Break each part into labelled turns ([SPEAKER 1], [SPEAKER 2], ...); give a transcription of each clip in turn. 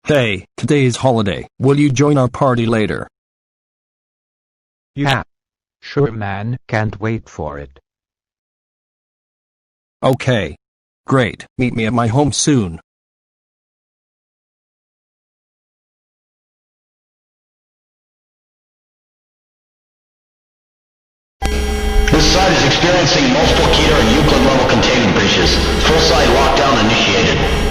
[SPEAKER 1] Hey, today is holiday. Will you join our party later?
[SPEAKER 2] Yeah. Sure man, can't wait for it.
[SPEAKER 1] Okay. Great, meet me at my home soon.
[SPEAKER 3] This site is experiencing multiple Keter and Euclid level containment breaches. Full site lockdown initiated.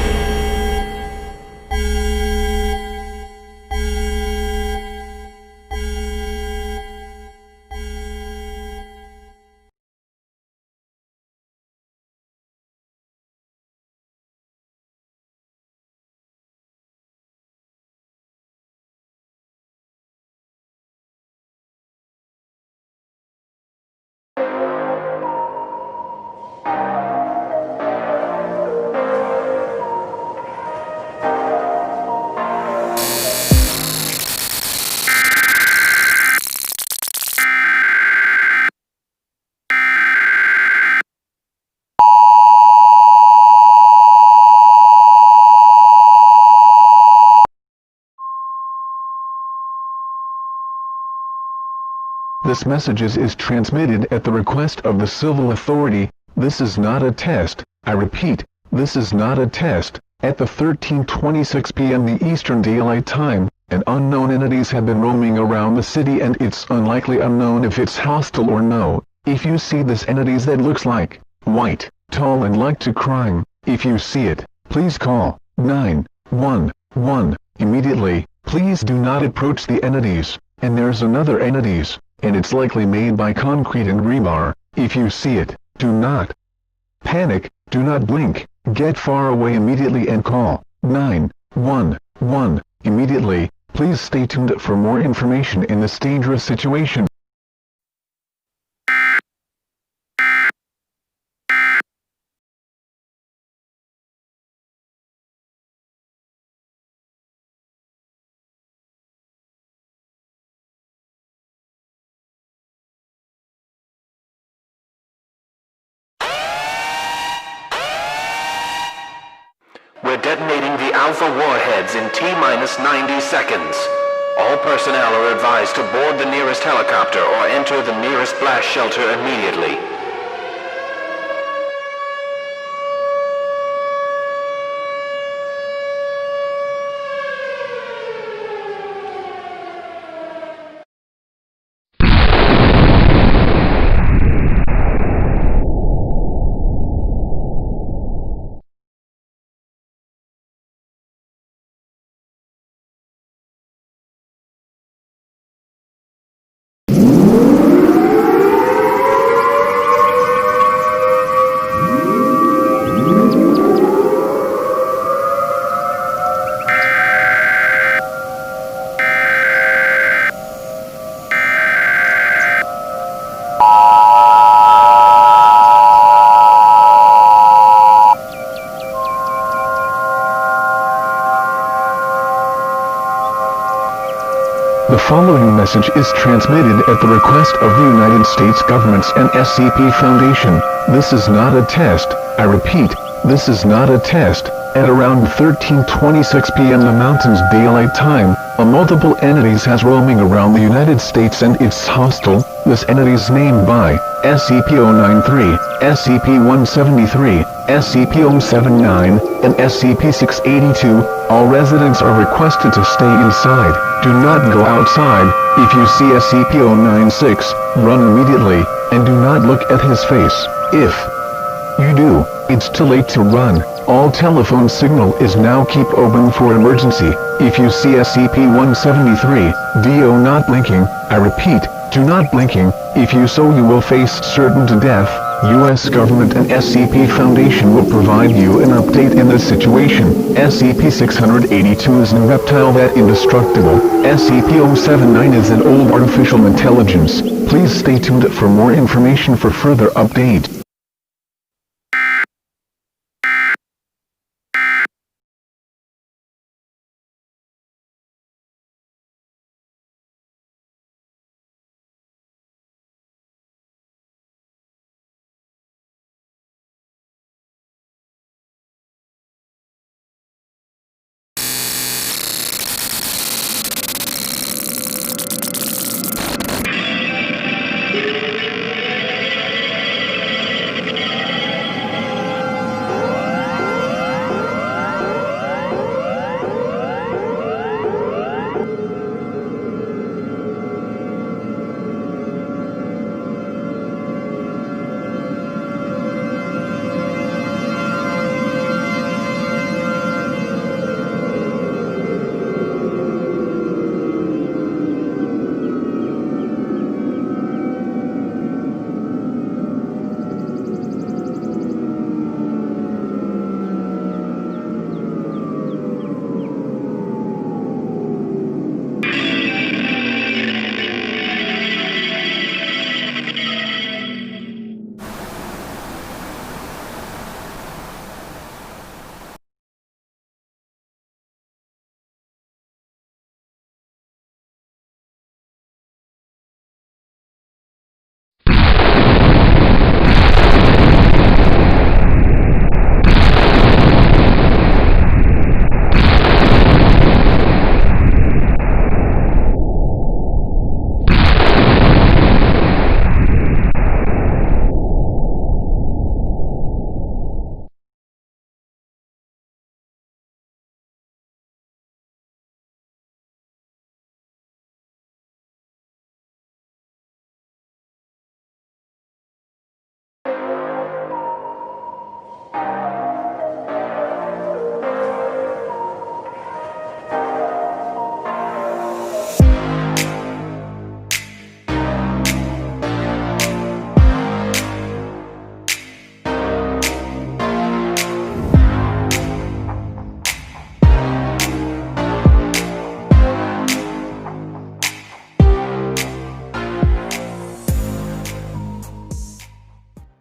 [SPEAKER 4] This message is transmitted at the request of the civil authority. This is not a test. I repeat, this is not a test. At the 13:26 p.m. the Eastern Daylight Time, and unknown entities have been roaming around the city, and it's unlikely unknown if it's hostile or no. If you see this entities that looks like white, tall and like to crime, if you see it, please call 911 immediately. Please do not approach the entities. And there's another entities, and it's likely made by concrete and rebar. If you see it, do not panic, do not blink, get far away immediately and call 911 immediately. Please stay tuned for more information in this dangerous situation.
[SPEAKER 5] We're detonating the Alpha warheads in T-minus 90 seconds. All personnel are advised to board the nearest helicopter or enter the nearest blast shelter immediately.
[SPEAKER 4] The following message is transmitted at the request of the United States governments and SCP Foundation. This is not a test. I repeat, this is not a test. At around 13:26 p.m. the Mountain's Daylight Time, a multiple entities has roaming around the United States, and it's hostile. This entity's named by SCP-093, SCP-173, SCP-079, and SCP-682. All residents are requested to stay inside. Do not go outside. If you see SCP-096, run immediately, and do not look at his face. If you do, it's too late to run. All telephone signal is now keep open for emergency. If you see SCP-173, DO not blinking, I repeat, do not blinking. If you so, you will face certain to death. U.S. government and SCP Foundation will provide you an update in this situation. SCP-682 is a reptile that indestructible. SCP-079 is an old artificial intelligence. Please stay tuned for more information for further update.